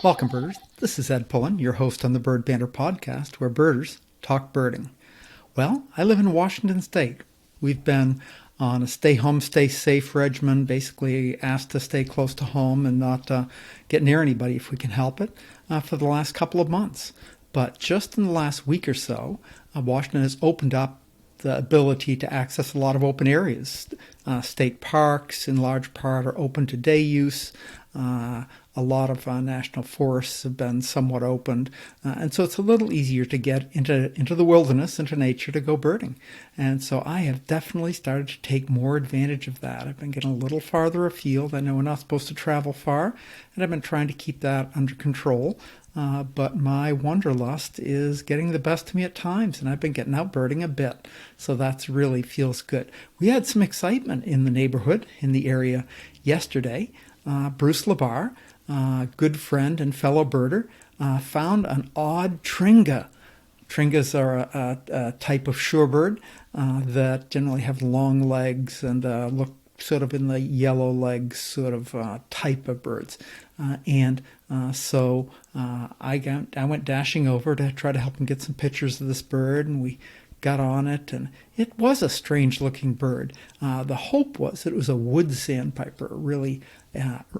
Welcome, birders. This is Ed Pullen, your host on the Bird Banter podcast, where birders talk birding. Well, I live in Washington State. We've been on a stay home, stay safe regimen, basically asked to stay close to home and not get near anybody if we can help it, for the last couple of months. But just in the last week or so, Washington has opened up the ability to access a lot of open areas. State parks, in large part, are open to day use. A lot of national forests have been somewhat opened, and so it's a little easier to get into the wilderness, into nature, to go birding. And so I have definitely started to take more advantage of that. I've been getting a little farther afield. I know we're not supposed to travel far, and I've been trying to keep that under control. But my wanderlust is getting the best of me at times, and I've been getting out birding a bit, so that's really feels good. We had some excitement in the neighborhood, in the area yesterday. Bruce Labar, good friend and fellow birder, found an odd tringa. Tringas are a type of shorebird that generally have long legs and look sort of in the yellow legs sort of type of birds. So I went dashing over to try to help him get some pictures of this bird, and we got on it, and it was a strange looking bird. The hope was that it was a wood sandpiper, a really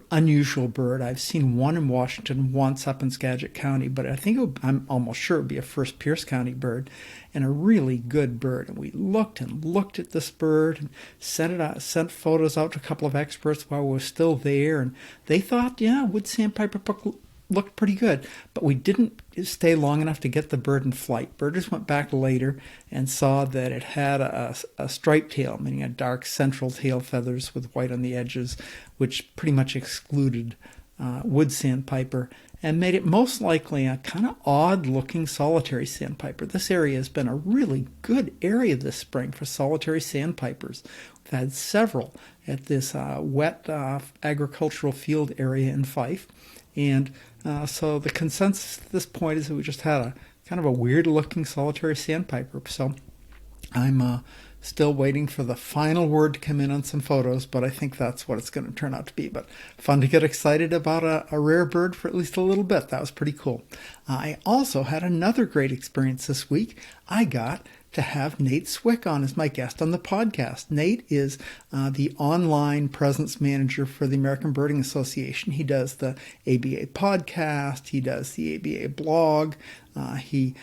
unusual bird. I've seen one in Washington once up in Skagit County, but I'm almost sure it would be a first Pierce County bird, and a really good bird. And we looked and looked at this bird and sent photos out to a couple of experts while we were still there, and they thought, yeah, wood sandpiper looked pretty good, but we didn't stay long enough to get the bird in flight. Birders went back later and saw that it had a striped tail, meaning a dark central tail feathers with white on the edges, which pretty much excluded wood sandpiper and made it most likely a kind of odd-looking solitary sandpiper. This area has been a really good area this spring for solitary sandpipers. We've had several at this wet agricultural field area in Fife. And so the consensus at this point is that we just had a kind of a weird-looking solitary sandpiper. So I'm still waiting for the final word to come in on some photos, but I think that's what it's going to turn out to be. But fun to get excited about a rare bird for at least a little bit. That was pretty cool. I also had another great experience this week. I got to have Nate Swick on as my guest on the podcast. Nate is the online presence manager for the American Birding Association. He does the ABA podcast. He does the ABA blog. He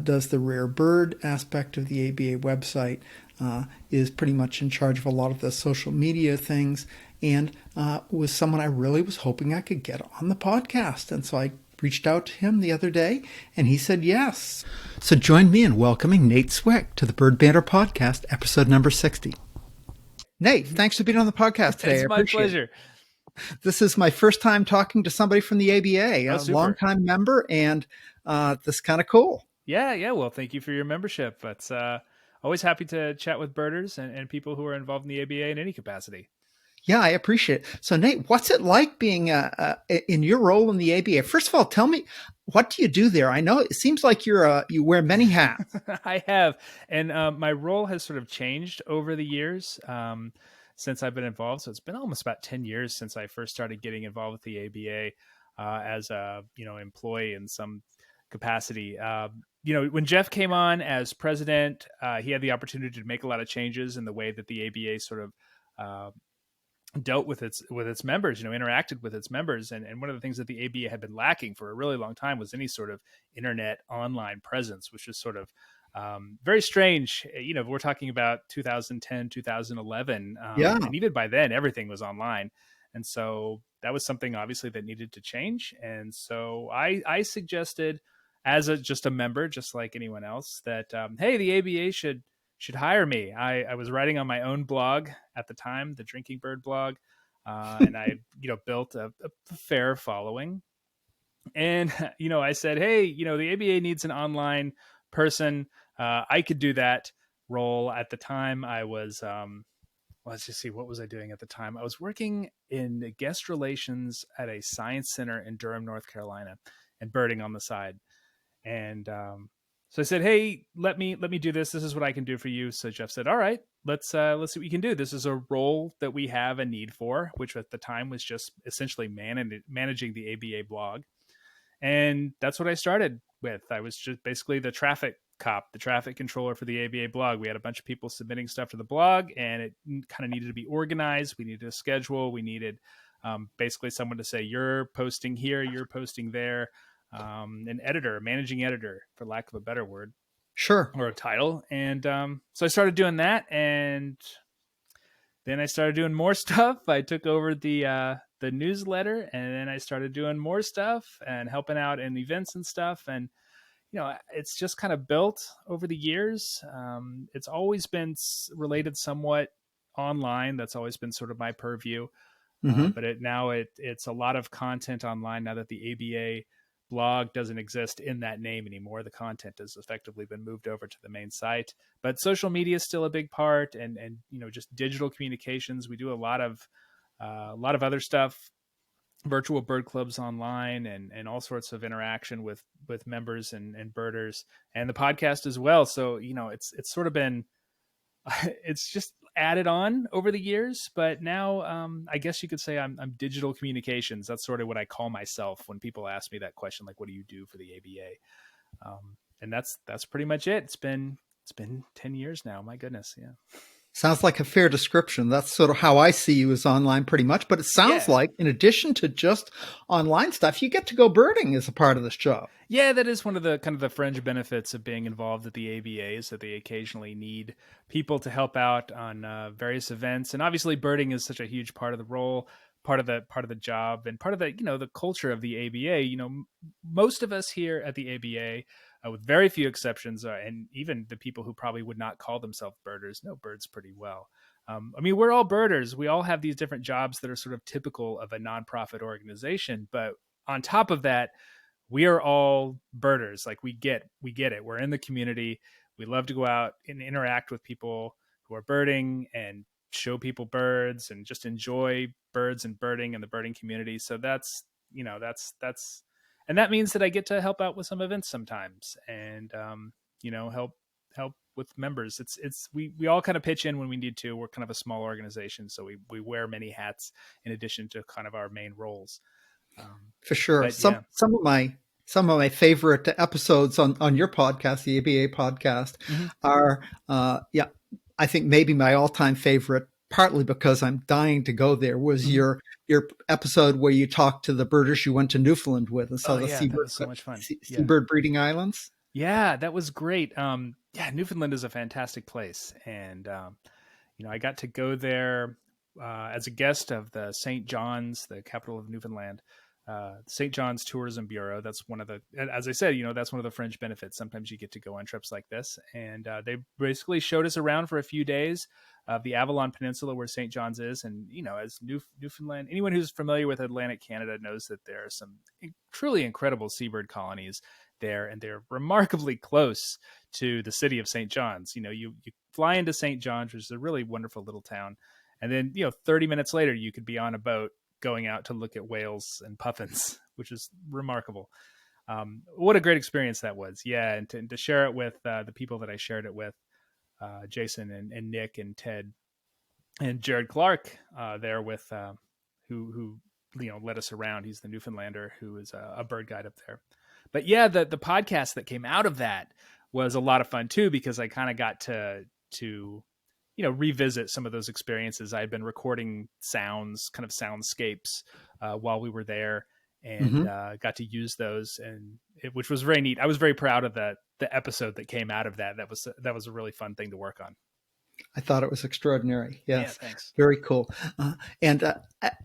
does the rare bird aspect of the ABA website, is pretty much in charge of a lot of the social media things, and was someone I really was hoping I could get on the podcast. And so I reached out to him the other day, and he said yes. So join me in welcoming Nate Swick to the Bird Banter Podcast, episode number 60. Nate, thanks for being on the podcast today. It's my pleasure. This is my first time talking to somebody from the ABA, a longtime member, and this is kind of cool. Yeah. Well, thank you for your membership. It's always happy to chat with birders and people who are involved in the ABA in any capacity. Yeah, I appreciate it. So, Nate, what's it like being in your role in the ABA? First of all, tell me, what do you do there? I know it seems like you wear many hats. I have, and my role has sort of changed over the years since I've been involved. So it's been almost about 10 years since I first started getting involved with the ABA as a employee in some capacity. When Jeff came on as president, he had the opportunity to make a lot of changes in the way that the ABA sort of dealt with its members, interacted with its members. And one of the things that the ABA had been lacking for a really long time was any sort of internet online presence, which is sort of very strange. We're talking about 2010, 2011. And even by then, everything was online. And so that was something obviously that needed to change. And so I suggested, as just a member, just like anyone else, that, hey, the ABA should hire me. I was writing on my own blog at the time, the Drinking Bird blog, and I built a fair following. And I said, hey, the ABA needs an online person. I could do that role. At the time, I was let's just see, what was I doing at the time? I was working in guest relations at a science center in Durham, North Carolina, and birding on the side. And so I said, hey, let me do this. This is what I can do for you. So Jeff said, all right, let's see what we can do. This is a role that we have a need for, which at the time was just essentially managing the ABA blog. And that's what I started with. I was just basically the traffic cop, the traffic controller for the ABA blog. We had a bunch of people submitting stuff to the blog, and it kind of needed to be organized. We needed a schedule. We needed basically someone to say, you're posting here, you're posting there. An editor, a managing editor, for lack of a better word Sure. or a title. And so I started doing that, and then I started doing more stuff. I took over the newsletter, and then I started doing more stuff and helping out in events and stuff. And it's just kind of built over the years. It's always been related somewhat online. That's always been sort of my purview. Mm-hmm. But it's a lot of content online now that the ABA blog doesn't exist in that name anymore. The content has effectively been moved over to the main site, but social media is still a big part, and just digital communications. We do a lot of other stuff, virtual bird clubs online, and all sorts of interaction with members and birders, and the podcast as well. So it's sort of been it's just added on over the years, but now I guess you could say I'm digital communications. That's sort of what I call myself when people ask me that question, like, what do you do for the ABA? And that's pretty much it. It's been 10 years now. My goodness. Yeah. Sounds like a fair description. That's sort of how I see you as online pretty much. But it sounds Yeah. like in addition to just online stuff, you get to go birding as a part of this job. Yeah, that is one of the kind of the fringe benefits of being involved at the ABA, is that they occasionally need people to help out on various events. And obviously birding is such a huge part of the role, part of the job, and part of the the culture of the ABA. Most of us here at the ABA, with very few exceptions, and even the people who probably would not call themselves birders, know birds pretty well. I mean, we're all birders. We all have these different jobs that are sort of typical of a nonprofit organization. But on top of that, we are all birders. Like we get it. We're in the community. We love to go out and interact with people who are birding and show people birds and just enjoy birds and birding and the birding community. So that's and that means that I get to help out with some events sometimes, and help with members. We all kind of pitch in when we need to. We're kind of a small organization, so we wear many hats in addition to kind of our main roles. For sure. But yeah. Some of my favorite episodes on your podcast, the ABA podcast, Mm-hmm. are I think maybe my all-time favorite, partly because I'm dying to go there, was Mm-hmm. your episode where you talked to the birders you went to Newfoundland with and saw Oh the yeah, that was so much fun. Yeah. seabird breeding islands. Yeah, that was great. Yeah, Newfoundland is a fantastic place, and I got to go there as a guest of the St. John's, the capital of Newfoundland, St. John's Tourism Bureau. That's one of the, as I said, that's one of the fringe benefits. Sometimes you get to go on trips like this, and they basically showed us around for a few days of the Avalon Peninsula where St. John's is. And as Newfoundland, anyone who's familiar with Atlantic Canada knows that there are some truly incredible seabird colonies there, and they're remarkably close to the city of St. John's. You fly into St. John's, which is a really wonderful little town, and then 30 minutes later you could be on a boat going out to look at whales and puffins, which is remarkable. What a great experience that was. Yeah, and to share it with the people that I shared it with, Jason and Nick and Ted and Jared Clark there with who led us around. He's the Newfoundlander who is a bird guide up there. But yeah, the podcast that came out of that was a lot of fun too, because I kind of got to revisit some of those experiences. I had been recording sounds, kind of soundscapes, while we were there, and got to use those, which was very neat. I was very proud of the episode that came out of that. That was a really fun thing to work on. I thought it was extraordinary. Yes. Yeah, thanks. Very cool. And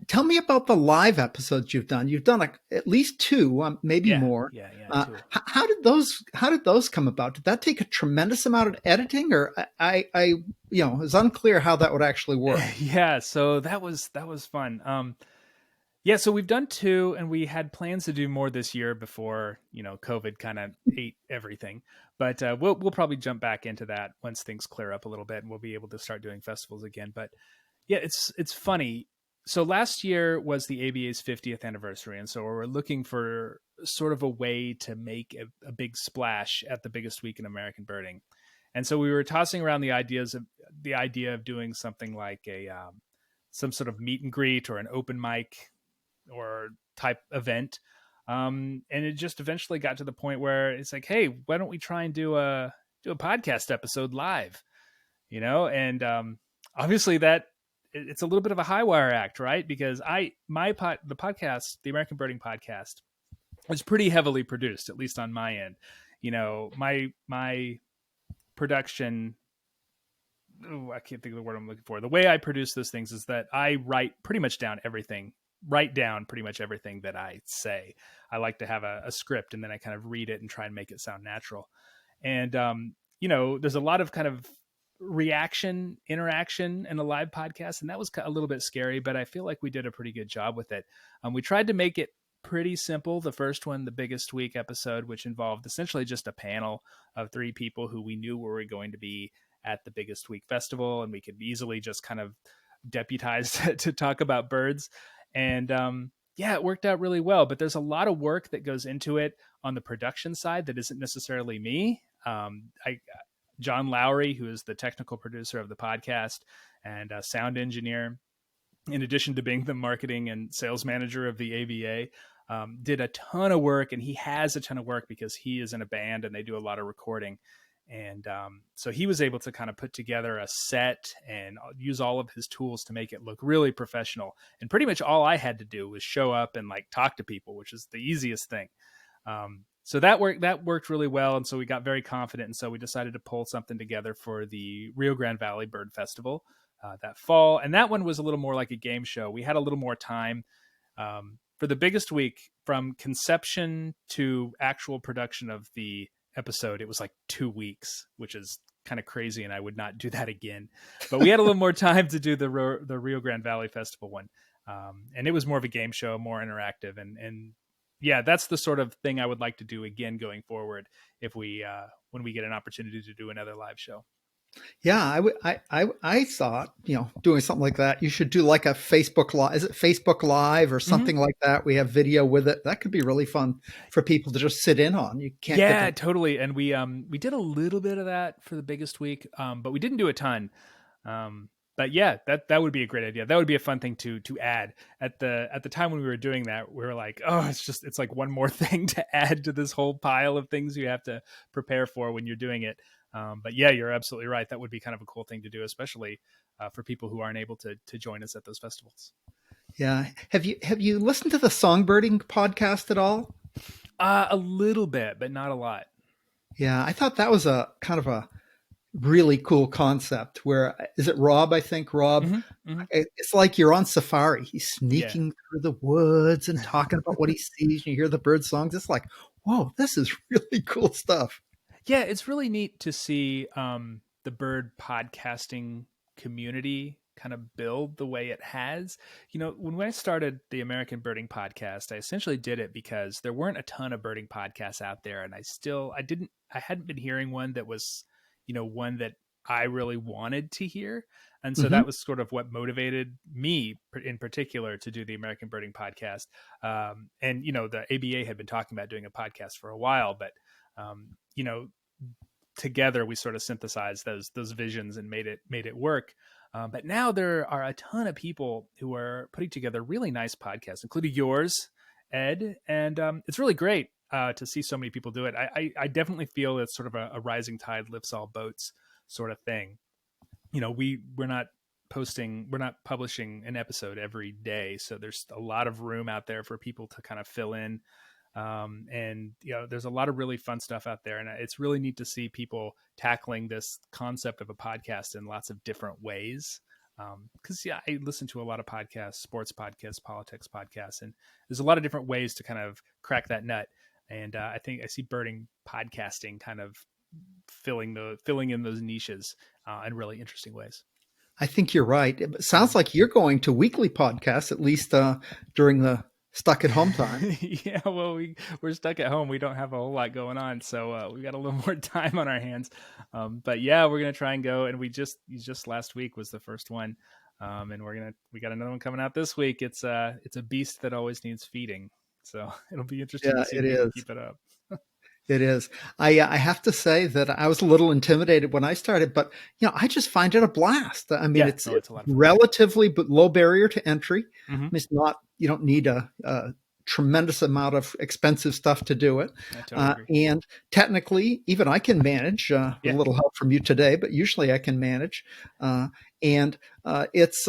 tell me about the live episodes you've done. You've done at least two, maybe more. Yeah. Two. How did those come about? Did that take a tremendous amount of editing, or it's unclear how that would actually work? Yeah. So that was fun. Yeah, so we've done two, and we had plans to do more this year before COVID kind of ate everything. But we'll probably jump back into that once things clear up a little bit, and we'll be able to start doing festivals again. But yeah, it's funny. So last year was the ABA's 50th anniversary, and so we're looking for sort of a way to make a big splash at the biggest week in American birding. And so we were tossing around the idea of doing something like some sort of meet and greet or an open mic or type event, And it just eventually got to the point where it's like, hey, why don't we try and do a podcast episode live? And obviously it's a little bit of a high wire act, right? Because the podcast, the American Birding Podcast, was pretty heavily produced, at least on my end. My production. I can't think of the word I'm looking for. The way I produce those things is that I write pretty much down everything that I say. I like to have a script, and then I kind of read it and try and make it sound natural. And, there's a lot of kind of interaction in a live podcast, and that was a little bit scary, but I feel like we did a pretty good job with it. We tried to make it pretty simple. The first one, the Biggest Week episode, which involved essentially just a panel of 3 people who we knew were going to be at the Biggest Week Festival, and we could easily just kind of deputize to talk about birds. And it worked out really well, but there's a lot of work that goes into it on the production side that isn't necessarily me. John Lowry, who is the technical producer of the podcast and a sound engineer, in addition to being the marketing and sales manager of the ABA, did a ton of work, and he has a ton of work because he is in a band and they do a lot of recording. And so he was able to kind of put together a set and use all of his tools to make it look really professional. And pretty much all I had to do was show up and like talk to people, which is the easiest thing. So that worked really well. And so we got very confident. And so we decided to pull something together for the Rio Grande Valley Bird Festival that fall. And that one was a little more like a game show. We had a little more time for the Biggest Week, from conception to actual production of the episode. It was like 2 weeks, which is kind of crazy, and I would not do that again. But we had a little more time to do the Rio Grande Valley Festival one, and it was more of a game show, more interactive, and that's the sort of thing I would like to do again going forward if we when we get an opportunity to do another live show. Yeah, I thought, doing something like that, you should do like a Facebook Live. Is it Facebook Live or something like that? We have video with it. That could be really fun for people to just sit in on. You can't. Yeah, totally. And we did a little bit of that for the Biggest Week, but we didn't do a ton. But yeah, that would be a great idea. That would be a fun thing to add. At the time when we were doing that, we were like, oh, it's like one more thing to add to this whole pile of things you have to prepare for when you're doing it. But yeah, you're absolutely right. That would be kind of a cool thing to do, especially for people who aren't able to join us at those festivals. Yeah. Have you listened to the Songbirding podcast at all? A little bit, but not a lot. Yeah, I thought that was a kind of a really cool concept where, is it Rob? I think Rob, it's like you're on safari. He's sneaking through the woods and talking about what he sees. And you hear the bird songs. It's like, whoa, this is really cool stuff. Yeah, it's really neat to see the bird podcasting community kind of build the way it has. When I started the American Birding Podcast, I essentially did it because there weren't a ton of birding podcasts out there, and I hadn't been hearing one that was, one that I really wanted to hear. And so that was sort of what motivated me in particular to do the American Birding Podcast. And the ABA had been talking about doing a podcast for a while, but together we sort of synthesized those visions and made it work. But now there are a ton of people who are putting together really nice podcasts, including yours, Ed. And it's really great to see so many people do it. I definitely feel it's sort of a rising tide lifts all boats sort of thing. We're not publishing an episode every day. So there's a lot of room out there for people to kind of fill in. And there's a lot of really fun stuff out there, and it's really neat to see people tackling this concept of a podcast in lots of different ways. Because I listen to a lot of podcasts, sports podcasts, politics podcasts, and there's a lot of different ways to kind of crack that nut. And I think I see birding podcasting kind of filling in those niches in really interesting ways. I think you're right. It sounds like you're going to weekly podcasts, at least during the stuck at home time. Yeah, well, we're stuck at home. We don't have a whole lot going on, so we got a little more time on our hands. But yeah, we're gonna try and go. And we just last week was the first one, and we got another one coming out this week. It's a beast that always needs feeding, so it'll be interesting to see if we can keep it up. It is. I have to say that I was a little intimidated when I started, but I just find it a blast. I mean, it's relatively but low barrier to entry. It's not, you don't need a tremendous amount of expensive stuff to do it. I totally agree. And technically, even I can manage with a little help from you today, but usually I can manage. And it's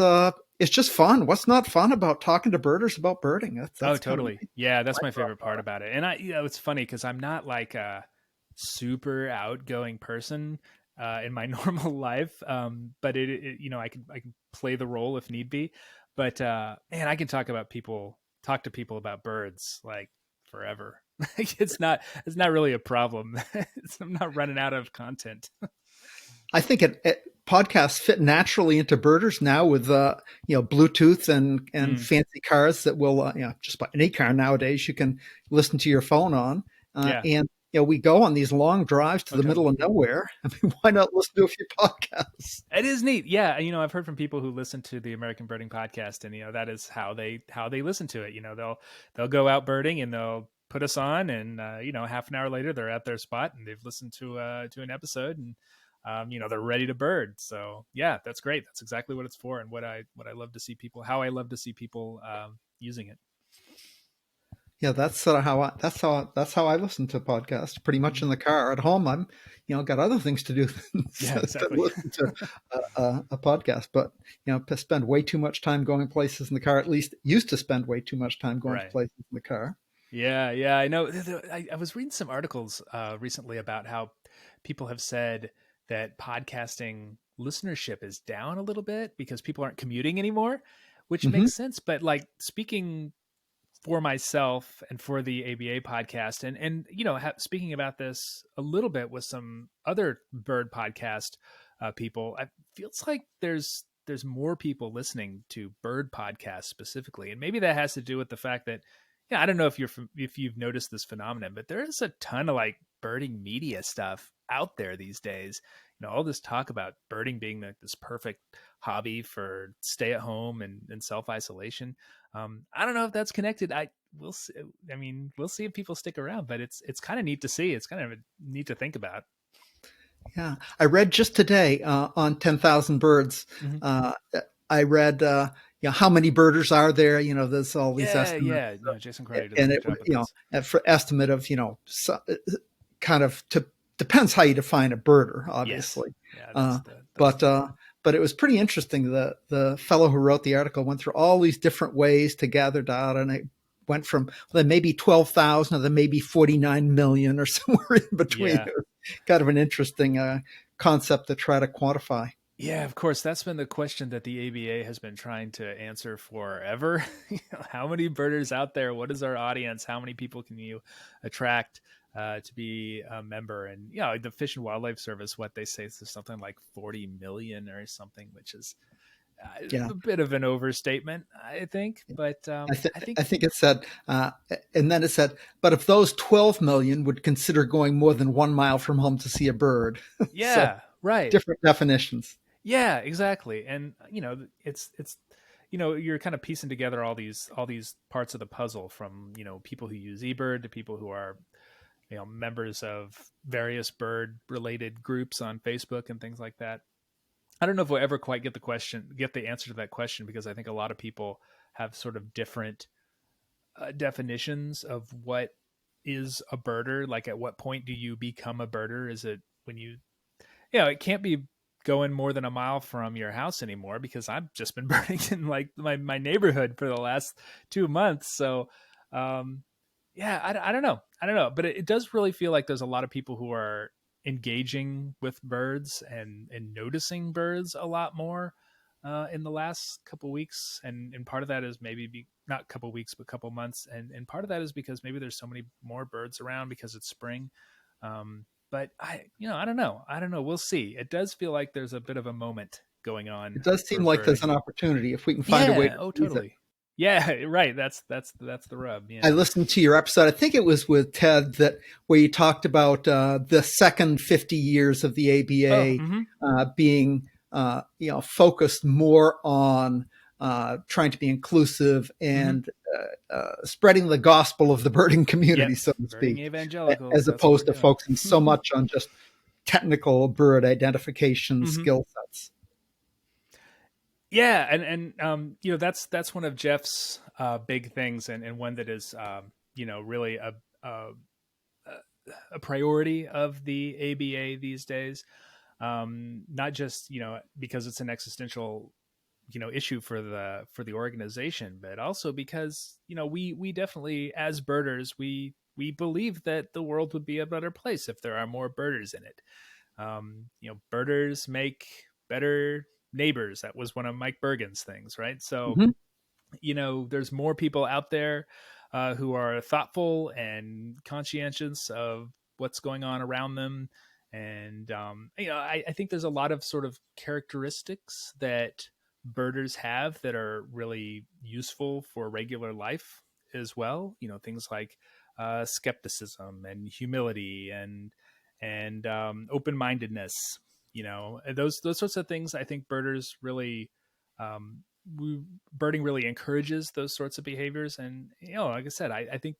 just fun. What's not fun about talking to birders about birding? That's Totally. Kind of Yeah, that's my favorite part about it. And it's funny because I'm not like a super outgoing person in my normal life, but I can play the role if need be. But man, I can talk to people about birds like forever. It's not really a problem. I'm not running out of content. I think podcasts fit naturally into birders now with Bluetooth and fancy cars that will just about any car nowadays you can listen to your phone on. Yeah. And we go on these long drives to the middle of nowhere. I mean, why not listen to a few podcasts? It is neat. Yeah. I've heard from people who listen to the American Birding Podcast, and that is how they listen to it. They'll go out birding and they'll put us on, and half an hour later they're at their spot and they've listened to an episode, and they're ready to bird. So yeah, that's great. That's exactly what it's for, and what I love to see people, how I love to see people using it. Yeah, that's sort of how I listen to podcasts. Pretty much in the car. At home, I'm got other things to do than listen to a podcast. But spend way too much time going places in the car. At least used to spend way too much time going to places in the car. Yeah, I know. I was reading some articles recently about how people have said that podcasting listenership is down a little bit because people aren't commuting anymore, which makes sense. But like, speaking for myself and for the ABA podcast, and speaking about this a little bit with some other bird podcast people, it feels like there's more people listening to bird podcasts specifically, and maybe that has to do with the fact that I don't know if you've noticed this phenomenon, but there is a ton of like birding media stuff out there these days. All this talk about birding being like this perfect hobby for stay at home and self-isolation. I don't know if that's connected. We'll see. I mean, we'll see if people stick around, but it's kind of neat to see. It's kind of neat to think about. Yeah. I read just today on 10,000 Birds. I read, how many birders are there? There's all these estimates. No, Jason Crowder does and a good job with for estimate of, kind of depends how you define a birder, obviously. Yes. Yeah, but it was pretty interesting. The fellow who wrote the article went through all these different ways to gather data, and it went from maybe 12,000 to maybe 49 million or somewhere in between. Yeah. Kind of an interesting concept to try to quantify. Yeah, of course. That's been the question that the ABA has been trying to answer forever. How many birders out there? What is our audience? How many people can you attract to be a member? And the Fish and Wildlife Service, what they say is something like 40 million or something, which is a bit of an overstatement, I think. But I think it said, and then it said, but if those 12 million would consider going more than 1 mile from home to see a bird. Yeah, right. Different definitions. Yeah, exactly. And it's you're kind of piecing together all these parts of the puzzle, from people who use eBird to people who are members of various bird related groups on Facebook and things like that. I don't know if we'll ever quite get the answer to that question, because I think a lot of people have sort of different definitions of what is a birder. Like, at what point do you become a birder? Is it when it can't be going more than 1 mile from your house anymore, because I've just been birding in like my neighborhood for the last 2 months. So, I don't know, but it does really feel like there's a lot of people who are engaging with birds and noticing birds a lot more in the last couple weeks, and part of that is maybe not couple weeks but couple months, and part of that is because maybe there's so many more birds around because it's spring. But I don't know. We'll see. It does feel like there's a bit of a moment going on. It does seem like there's an opportunity if we can find a way to totally. Yeah, right. That's the rub. Yeah. I listened to your episode. I think it was with Ted, where you talked about the second 50 years of the ABA being focused more on trying to be inclusive and spreading the gospel of the birding community, so to speak, as opposed to focusing so much on just technical bird identification skill sets. Yeah, that's one of Jeff's big things, and one that is really a a priority of the ABA these days. Not just because it's an existential issue for the organization, but also because we definitely, as birders, we believe that the world would be a better place if there are more birders in it. Birders make better neighbors. That was one of Mike Bergen's things, right? So Hmm. there's more people out there who are thoughtful and conscientious of what's going on around them. And, I think there's a lot of sort of characteristics that birders have that are really useful for regular life as well. Things like skepticism and humility and open-mindedness. Those sorts of things. I think birders really um, we, birding really encourages those sorts of behaviors. And like I said, I think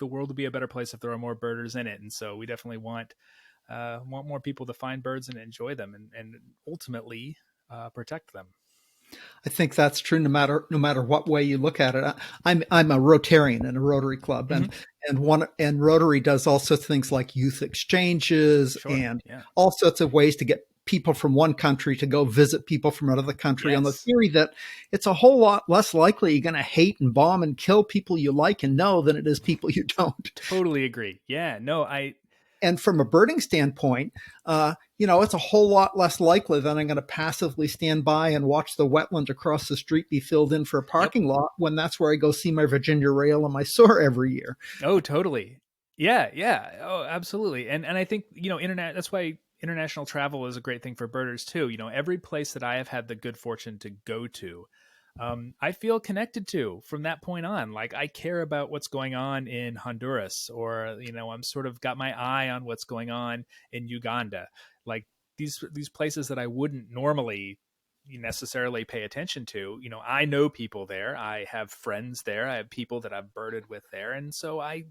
the world would be a better place if there are more birders in it. And so we definitely want more people to find birds and enjoy them, and ultimately protect them. I think that's true no matter what way you look at it. I'm a Rotarian in a Rotary Club, Mm-hmm. and Rotary does all sorts of things like youth exchanges Sure. and Yeah. all sorts of ways to get people from one country to go visit people from another country, on the Yes. theory that it's a whole lot less likely you're going to hate and bomb and kill people you like and know than it is people you don't. Totally agree. Yeah. No, I. And from a birding standpoint, it's a whole lot less likely that I'm going to passively stand by and watch the wetland across the street be filled in for a Yep. parking lot when that's where I go see my Virginia rail and my soar every year. Oh, totally. Yeah, yeah. Oh, absolutely. And I think, internet that's why international travel is a great thing for birders too. Every place that I have had the good fortune to go to, I feel connected to from that point on. Like I care about what's going on in Honduras, or I'm sort of got my eye on what's going on in Uganda. Like these places that I wouldn't normally necessarily pay attention to. I know people there. I have friends there. I have people that I've birded with there. And so I,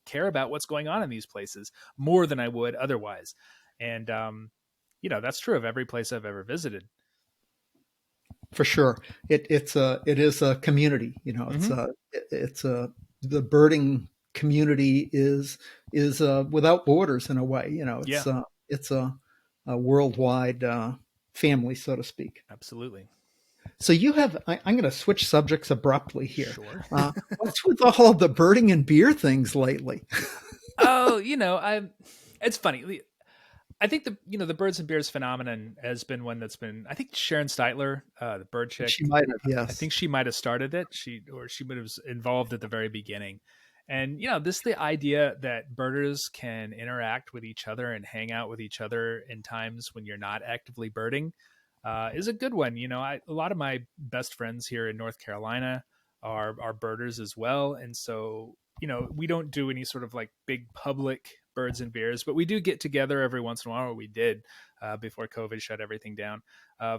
care about what's going on in these places more than I would otherwise. And, that's true of every place I've ever visited. For sure. It is a community. Mm-hmm. It's the birding community is without borders in a way. Yeah, It's a worldwide family, so to speak. absolutely. So you have. I'm going to switch subjects abruptly here. Sure. What's with all of the birding and beer things lately? Oh, it's funny. I think the birds and beers phenomenon has been one that's been. I think Sharon Steitler, the bird She chick, might have, I yes. think she might have started it. She would have was involved at the very beginning. And this the idea that birders can interact with each other and hang out with each other in times when you're not actively birding is a good one. A lot of my best friends here in North Carolina are birders as well, and so we don't do any sort of like big public birds and beers, but we do get together every once in a while. Or we did before COVID shut everything down,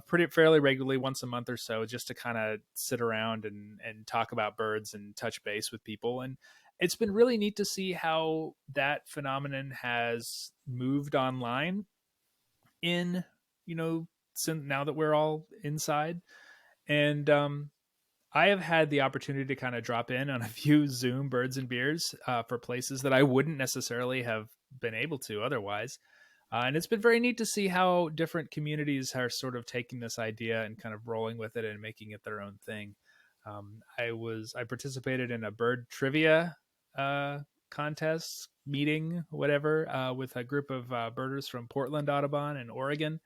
pretty fairly regularly, once a month or so, just to kind of sit around and talk about birds and touch base with people. And it's been really neat to see how that phenomenon has moved online in since now that we're all inside. And I have had the opportunity to kind of drop in on a few Zoom birds and beers for places that I wouldn't necessarily have been able to otherwise. And it's been very neat to see how different communities are sort of taking this idea and kind of rolling with it and making it their own thing. I participated in a bird trivia uh, contest meeting, whatever, with a group of birders from Portland, Audubon, and Oregon.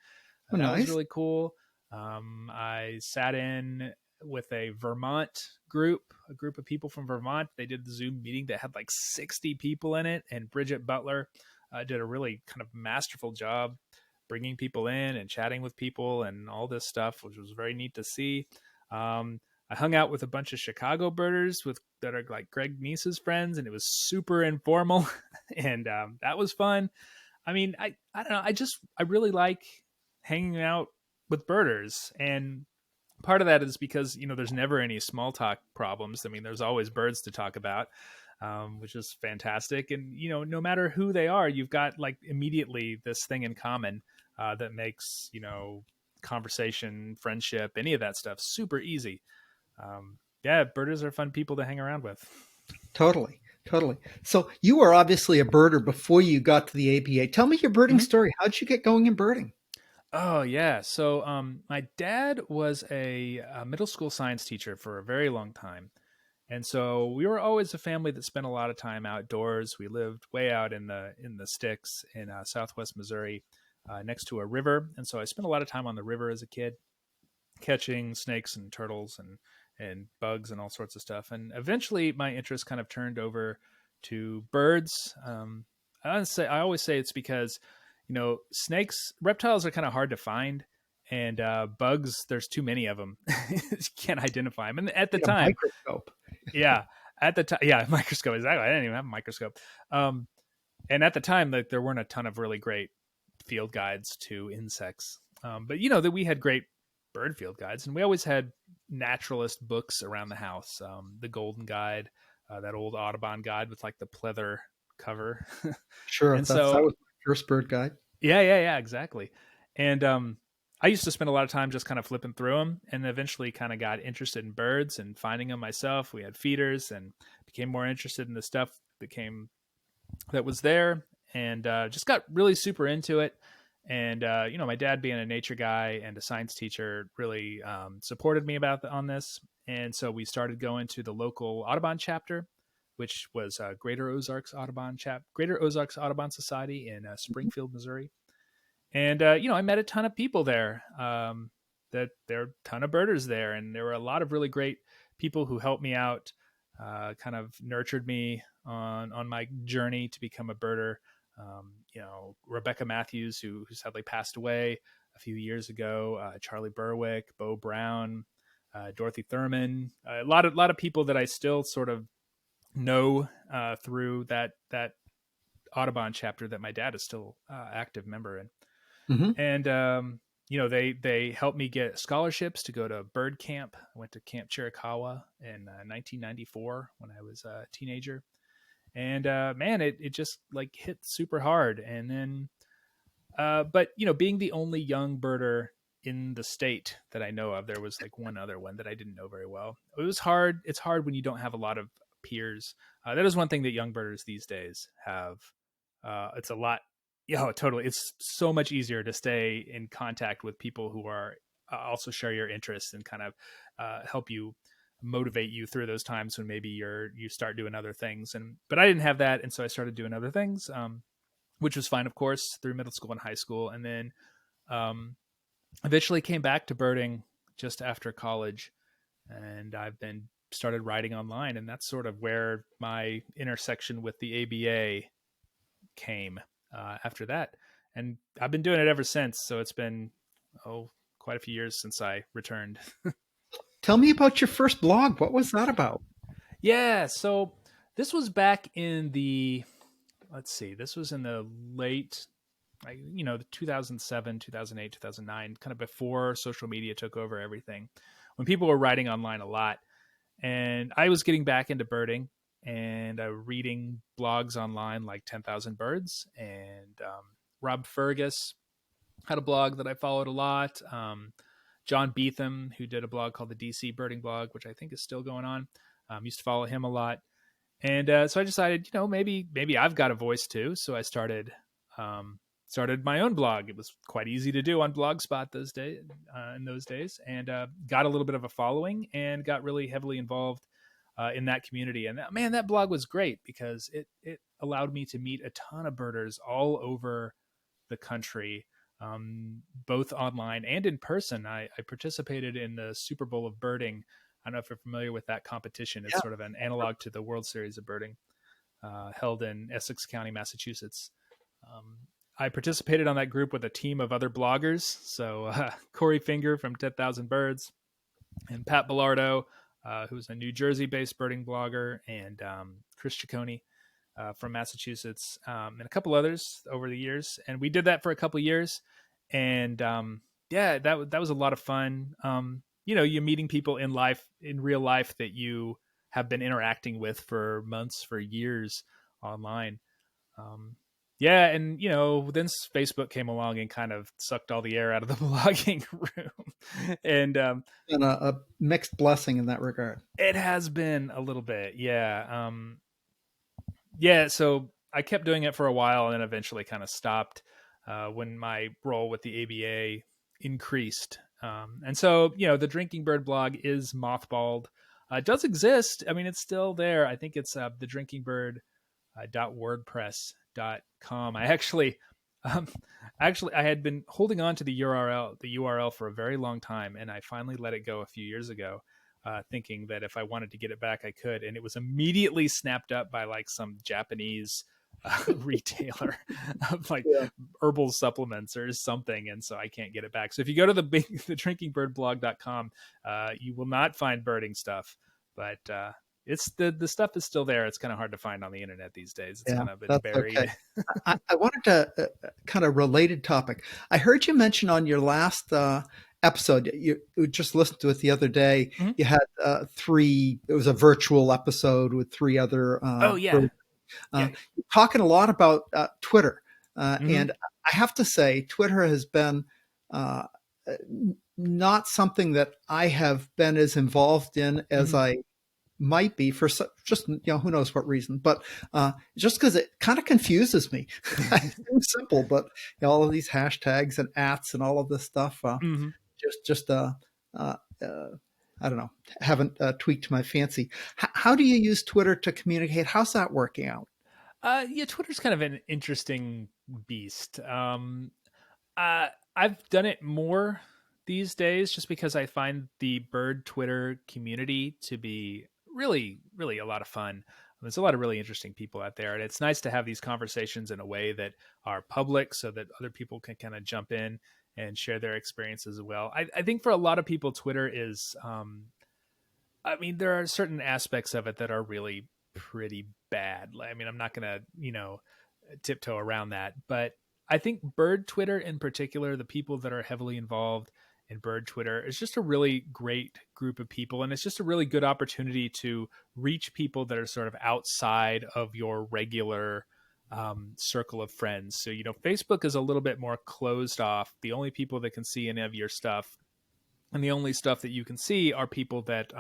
Oh, That was nice. really cool. I sat in with a Vermont group, a group of people from Vermont. They did the Zoom meeting that had like 60 people in it, and Bridget Butler did a really kind of masterful job bringing people in and chatting with people and all this stuff, which was very neat to see. I hung out with a bunch of Chicago birders that are like Greg Neese's friends, and it was super informal, and that was fun. I mean, I don't know. I really like hanging out with birders, and part of that is because there's never any small talk problems. I mean, there's always birds to talk about, which is fantastic. And no matter who they are, you've got like immediately this thing in common that makes conversation, friendship, any of that stuff, super easy. Yeah, birders are fun people to hang around with. Totally, totally. So you were obviously a birder before you got to the ABA. Tell me your birding Mhm. story. How'd you get going in birding? Oh yeah. So my dad was a middle school science teacher for a very long time. And so we were always a family that spent a lot of time outdoors. We lived way out in the sticks in Southwest Missouri, next to a river, and so I spent a lot of time on the river as a kid, catching snakes and turtles and bugs and all sorts of stuff. And eventually, my interest kind of turned over to birds. I always say it's because snakes, reptiles are kind of hard to find, and bugs, there's too many of them. You can't identify them. And at the Get a time, microscope. yeah, at the time, yeah, microscope, exactly. I didn't even have a microscope. um and at the time, like, there weren't a ton of really great field guides to insects, but that we had great bird field guides, and we always had naturalist books around the house. The Golden Guide, that old Audubon guide with like the pleather cover. Sure, And that so, was my first bird guide. yeah, exactly. And I used to spend a lot of time just kind of flipping through them, and eventually kind of got interested in birds and finding them myself. We had feeders, and became more interested in the stuff that was there, and just got really super into it. And my dad, being a nature guy and a science teacher, really supported me on this. And so we started going to the local Audubon chapter, which was Greater Ozarks Audubon Society in Springfield, Missouri. And I met a ton of people there. That there are a ton of birders there, and there were a lot of really great people who helped me out, kind of nurtured me on my journey to become a birder. Rebecca Matthews, who sadly passed away a few years ago, Charlie Berwick, Bo Brown, Dorothy Thurman, a lot of people that I still sort of know through that Audubon chapter that my dad is still active member in. Hmm. And they helped me get scholarships to go to bird camp. I went to Camp Chiricahua in 1994 when I was a teenager. And man, it just like hit super hard. And then but being the only young birder in the state that I know of, there was like one other one that I didn't know very well. It was hard. It's hard when you don't have a lot of peers. That is one thing that young birders these days have. It's a lot. Yeah, totally. It's so much easier to stay in contact with people who are also share your interests and kind of help you, motivate you through those times when maybe you start doing other things. But I didn't have that, and so I started doing other things, which was fine, of course, through middle school and high school, and then um, eventually came back to birding just after college, and I've been started writing online, and that's sort of where my intersection with the ABA came after that. And I've been doing it ever since. So it's been, quite a few years since I returned. Tell me about your first blog. What was that about? Yeah. So this was back in let's see, this was in the late, the 2007, 2008, 2009, kind of before social media took over everything, when people were writing online a lot. And I was getting back into birding and reading blogs online like 10,000 Birds, and Rob Fergus had a blog that I followed a lot. John Beetham, who did a blog called the DC Birding Blog, which I think is still going on, used to follow him a lot. And so I decided, maybe I've got a voice too. So I started my own blog. It was quite easy to do on Blogspot in those days, and got a little bit of a following and got really heavily involved in that community. And man, that blog was great because it allowed me to meet a ton of birders all over the country, both online and in person. I participated in the Super Bowl of Birding. I don't know if you're familiar with that competition. It's Yeah. sort of an analog to the World Series of Birding, held in Essex County, Massachusetts. Um, I participated on that group with a team of other bloggers. So Corey Finger from 10,000 Birds, and Pat Bellardo, who's a New Jersey-based birding blogger, and Chris Ciccone from Massachusetts, and a couple others over the years. And we did that for a couple years, and yeah, that was a lot of fun. You're meeting people in real life that you have been interacting with for months, for years online. Um, Yeah, and then Facebook came along and kind of sucked all the air out of the blogging room, and And a mixed blessing in that regard. it has been a little bit, yeah, yeah. So I kept doing it for a while, and then eventually kind of stopped when my role with the ABA increased, and so the Drinking Bird blog is mothballed. It does exist. I mean, it's still there. I think it's the Drinking Bird .wordpress.com. Um, I had been holding on to the URL for a very long time, and I finally let it go a few years ago, thinking that if I wanted to get it back, I could. And it was immediately snapped up by like some Japanese retailer of like Yeah. herbal supplements or something, and so I can't get it back. So if you go to the drinkingbirdblog.com, you will not find birding stuff, but it's the stuff is still there. It's kind of hard to find on the internet these days. It's Yeah, kind of been that's buried. okay. I wanted to kind of related topic. I heard you mention on your last episode, you just listened to it the other day. Mhm. You had three. It was a virtual episode with three other. Oh yeah, yeah. You're talking a lot about Twitter, Mhm. and I have to say, Twitter has been not something that I have been as involved in as Mhm. I might be for just who knows what reason, but just because it kind of confuses me. It seems simple, but all of these hashtags and ats and all of this stuff Mhm. just I don't know, haven't tweaked my fancy. How do you use Twitter to communicate? How's that working out? Yeah, Twitter's kind of an interesting beast. I've done it more these days just because I find the bird Twitter community to be really, really a lot of fun. There's a lot of really interesting people out there, and it's nice to have these conversations in a way that are public so that other people can kind of jump in and share their experiences as well. I think for a lot of people, Twitter is, I mean, there are certain aspects of it that are really pretty bad. I mean, I'm not going to, tiptoe around that. But I think Bird Twitter in particular, the people that are heavily involved in Bird Twitter, is just a really great group of people. And it's just a really good opportunity to reach people that are sort of outside of your regular circle of friends. So, Facebook is a little bit more closed off. The only people that can see any of your stuff and the only stuff that you can see are people that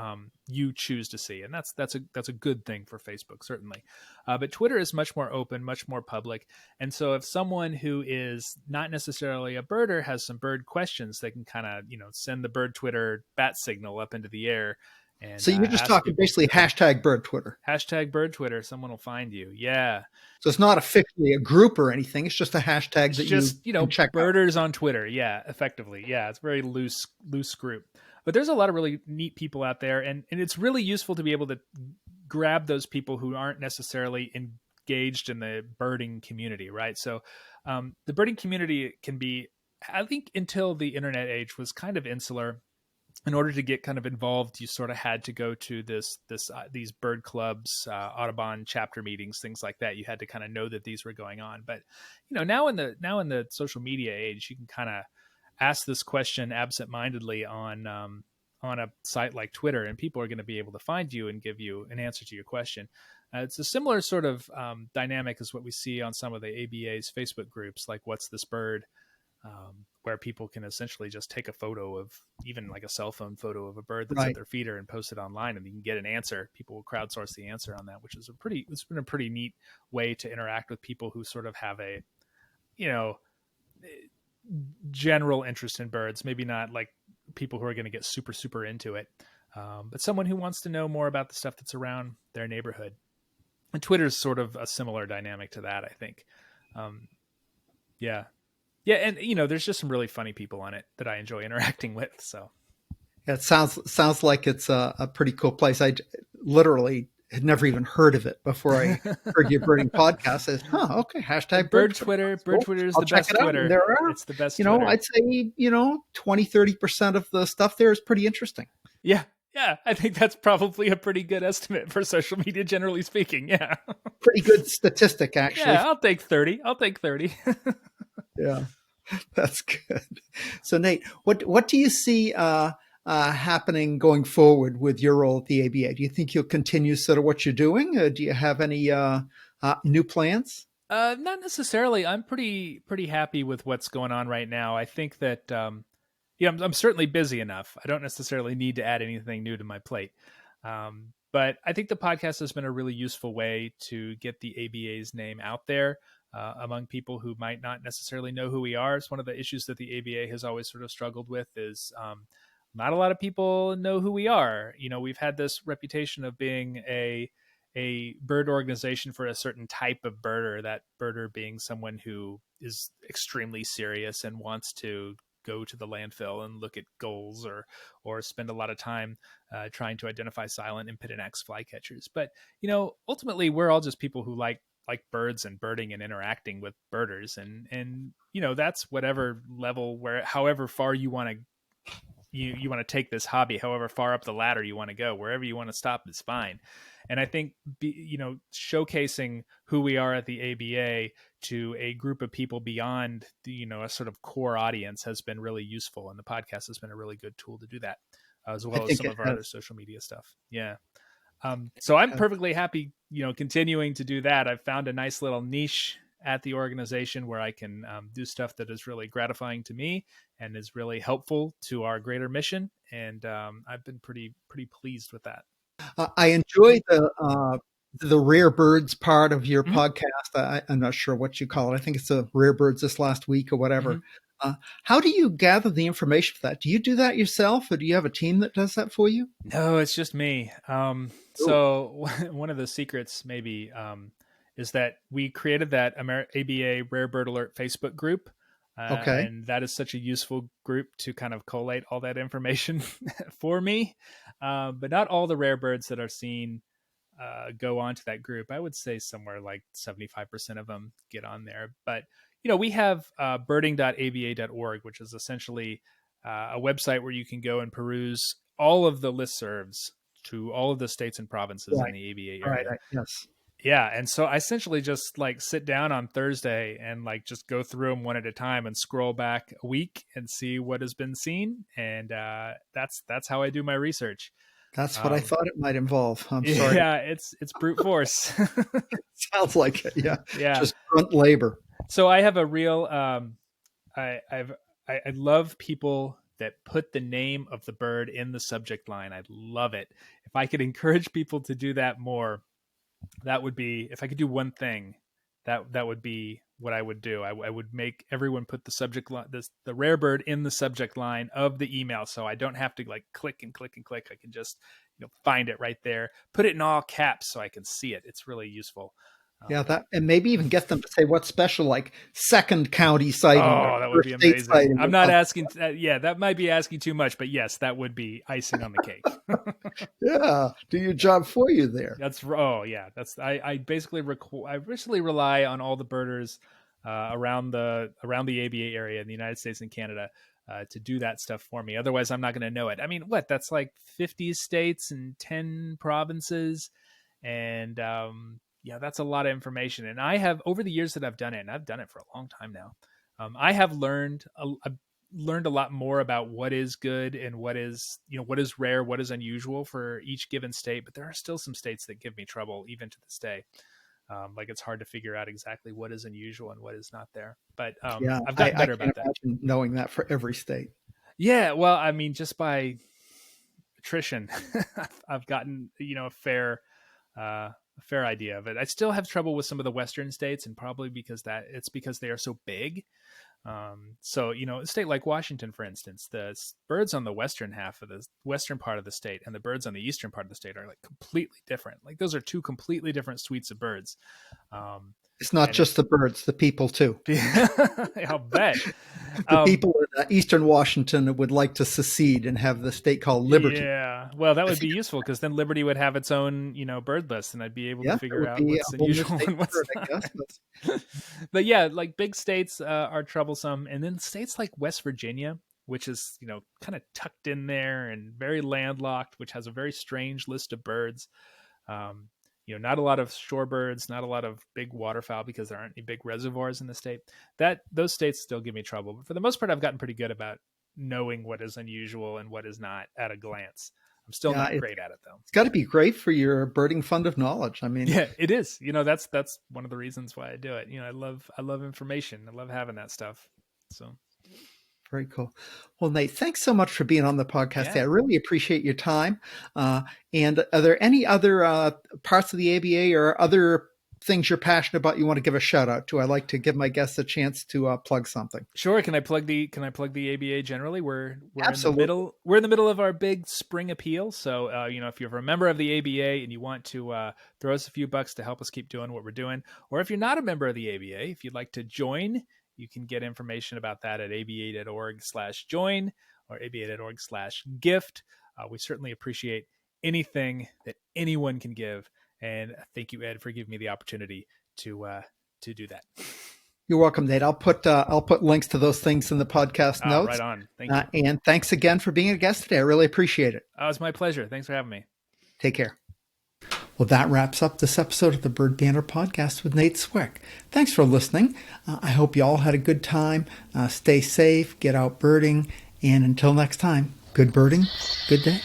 you choose to see, and that's a good thing for Facebook, certainly. But Twitter is much more open, much more public, and so if someone who is not necessarily a birder has some bird questions, they can kind of send the bird Twitter bat signal up into the air and So you're just ask talking people. basically hashtag bird Twitter. Hashtag bird Twitter, someone will find you. Yeah. So it's not officially a group or anything. It's just a hashtag It's that just you can check out. birders on Twitter. Yeah, effectively. Yeah, it's a very loose group. But there's a lot of really neat people out there, and it's really useful to be able to grab those people who aren't necessarily engaged in the birding community, right? So the birding community can be, I think, until the internet age, was kind of insular. In order to get kind of involved, you sort of had to go to these bird clubs, Audubon chapter meetings, things like that. You had to kind of know that these were going on. But now in the social media age, you can kind of ask this question absentmindedly on a site like Twitter, and people are going to be able to find you and give you an answer to your question. It's a similar sort of dynamic as what we see on some of the ABA's Facebook groups, like "What's This Bird?" Where people can essentially just take a photo of, even like a cell phone photo of a bird that's at Right. their feeder, and post it online, and you can get an answer. People will crowdsource the answer on that, which is it's been a pretty neat way to interact with people who sort of have a, general interest in birds, maybe not like people who are going to get super, super into it. But someone who wants to know more about the stuff that's around their neighborhood. And Twitter's sort of a similar dynamic to that, I think. Yeah. Yeah, and there's just some really funny people on it that I enjoy interacting with. So It sounds like it's a pretty cool place. I literally had never even heard of it before I heard your birding podcast. I said, okay, hashtag Bird Twitter. Twitter. That's Bird cool. Twitter is I'll the check best it out. Twitter. And there are, It's the best Twitter. I'd say, 20-30% of the stuff there is pretty interesting. Yeah. Yeah, I think that's probably a pretty good estimate for social media, generally speaking. Yeah. Pretty good statistic, actually. Yeah, I'll take 30. Yeah, that's good. So, Nate, what do you see happening going forward with your role at the ABA? Do you think you'll continue sort of what you're doing? Do you have any new plans? Not necessarily. I'm pretty happy with what's going on right now. I think that yeah, I'm certainly busy enough. I don't necessarily need to add anything new to my plate. But I think the podcast has been a really useful way to get the ABA's name out there among people who might not necessarily know who we are. It's one of the issues that the ABA has always sort of struggled with is not a lot of people know who we are. You know, we've had this reputation of being a bird organization for a certain type of birder, that birder being someone who is extremely serious and wants to go to the landfill and look at gulls or spend a lot of time trying to identify silent impident X flycatchers. But you know, ultimately, we're all just people who like birds and birding and interacting with birders, and you know, that's whatever level, where however far you want to you want to take this hobby, however far up the ladder you want to go, wherever you want to stop is fine. And I think you know, showcasing who we are at the ABA to a group of people beyond the, you know, a sort of core audience has been really useful, and the podcast has been a really good tool to do that, as I well as think some it of our has. other social media stuff. Yeah. So I'm perfectly happy, you know, continuing to do that. I've found a nice little niche at the organization where I can do stuff that is really gratifying to me and is really helpful to our greater mission. And I've been pretty pleased with that. I enjoy the rare birds part of your Mm-hmm. podcast. I'm not sure what you call it. I think it's the rare birds this last week or Mm-hmm. whatever. How do you gather the information for that? Do you do that yourself, or do you have a team that does that for you? No, it's just me. Oh, So one of the secrets maybe is that we created that ABA Rare Bird Alert Facebook group. okay. And that is such a useful group to kind of collate all that information for me. But not all the rare birds that are seen go on to that group. I would say somewhere like 75% of them get on there. But, you know, we have birding.aba.org, which is essentially a website where you can go and peruse all of the listservs to all of the states and provinces in Right. the ABA Right. area. Yes. Yeah, and so I essentially just like sit down on Thursday and like just go through them one at a time and scroll back a week and see what has been seen, and that's how I do my research. That's what I Um, thought it might involve. I'm sorry. yeah, it's brute force. Sounds like it. Yeah. Yeah, Just grunt labor. so I have a real I love people that put the name of the bird in the subject line. I love it. If I could encourage people to do that more, that would be, if I could do one thing, that would be what I would do. I would make everyone put the subject line, the rare bird in the subject line of the email, so I don't have to like click and click and click. I can just, you know, find it right there, put it in all caps so I can see it. It's really useful. Yeah, um, that, and maybe even get them to say what's special, like second county sighting or oh, that would first be state amazing. sighting I'm or not something. asking yeah, that might be asking too much, but yes, that would be icing on the cake. Yeah, do your job for you there. That's oh yeah. That's I basically I basically rely on all the birders around the ABA area in the United States and Canada to do that stuff for me. Otherwise, I'm not going to know it. I mean, what? That's like 50 states and 10 provinces, and yeah, that's a lot of information. And I have, over the years that I've done it, and I've done it for a long time now, I have learned a lot more about what is good and what is, you know, what is rare, what is unusual for each given state. But there are still some states that give me trouble even to this day. Like it's hard to figure out exactly what is unusual and what is not there. But Yeah, I've gotten I better can't about that. imagine knowing that for every state. Yeah, well, I mean, just by attrition, I've gotten, you know, a fair idea of it. I still have trouble with some of the Western states, and probably because because they are so big. So, you know, a state like Washington, for instance, the birds on the western half of the western part of the state and the birds on the eastern part of the state are like completely different. Like those are two completely different suites of birds. Um, It's not and it, just the birds, the people too. I'll bet. The Um, people in Eastern Washington would like to secede and have the state called Liberty. yeah, well, that I would be think, useful because then Liberty would have its own, you know, bird list, and I'd be able to yeah, that figure would out be what's a whole new unusual state and what's bird, I not. guess. But But yeah, like big states are troublesome, and then states like West Virginia, which is, you know, kind of tucked in there and very landlocked, which has a very strange list of birds. Um, you know, not a lot of shorebirds, not a lot of big waterfowl because there aren't any big reservoirs in the state. That those states still give me trouble, but for the most part, I've gotten pretty good about knowing what is unusual and what is not at a glance. I'm still not great at it though. It's got to be great for your birding fund of knowledge. I mean, yeah, it is. That's one of the reasons why I do it. I love information. I love having that stuff. So very cool. Well, Nate, thanks so much for being on the podcast today. I really appreciate your time. And are there any other parts of the ABA or other things you're passionate about you want to give a shout out to? I like to give my guests a chance to plug something. Sure. Can I plug the ABA generally? We're Absolutely. in the middle of our big spring appeal. So if you're a member of the ABA and you want to throw us a few bucks to help us keep doing what we're doing, or if you're not a member of the ABA, if you'd like to join, you can get information about that at aba.org/join or aba.org/gift. We certainly appreciate anything that anyone can give. And thank you, Ed, for giving me the opportunity to do that. You're welcome, Nate. I'll put links to those things in the podcast notes. Right on. Thank you. And thanks again for being a guest today. I really appreciate it. Oh, it's my pleasure. Thanks for having me. Take care. Well, that wraps up this episode of the Bird Banter Podcast with Nate Swick. Thanks for listening. I hope you all had a good time. Stay safe, get out birding, and until next time, good birding, good day.